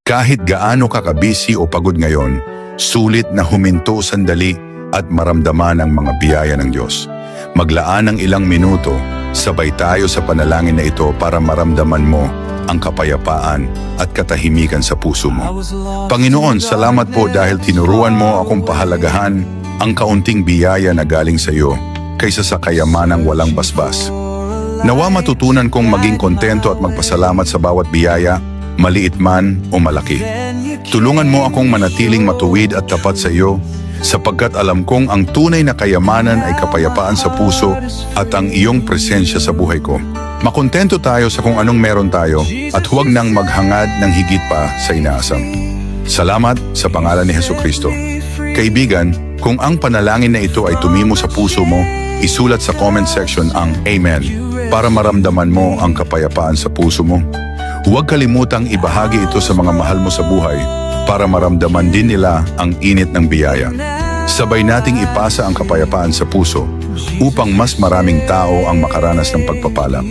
Kahit gaano ka kabisi o pagod ngayon, sulit na huminto sandali at maramdaman ang mga biyaya ng Diyos. Maglaan ng ilang minuto, sabay tayo sa panalangin na ito para maramdaman mo ang kapayapaan at katahimikan sa puso mo. Panginoon, salamat po dahil tinuruan mo akong pahalagahan ang kaunting biyaya na galing sa iyo kaysa sa kayamanang walang basbas. Nawa matutunan kong maging kontento at magpasalamat sa bawat biyaya, maliit man o malaki. Tulungan mo akong manatiling matuwid at tapat sa iyo, sapagkat alam kong ang tunay na kayamanan ay kapayapaan sa puso at ang iyong presensya sa buhay ko. Makontento tayo sa kung anong meron tayo at huwag nang maghangad ng higit pa sa inaasam. Salamat sa pangalan ni Hesukristo. Kaibigan, kung ang panalangin na ito ay tumimo sa puso mo, isulat sa comment section ang Amen para maramdaman mo ang kapayapaan sa puso mo. Huwag kalimutang ibahagi ito sa mga mahal mo sa buhay para maramdaman din nila ang init ng biyaya. Sabay nating ipasa ang kapayapaan sa puso upang mas maraming tao ang makaranas ng pagpapala.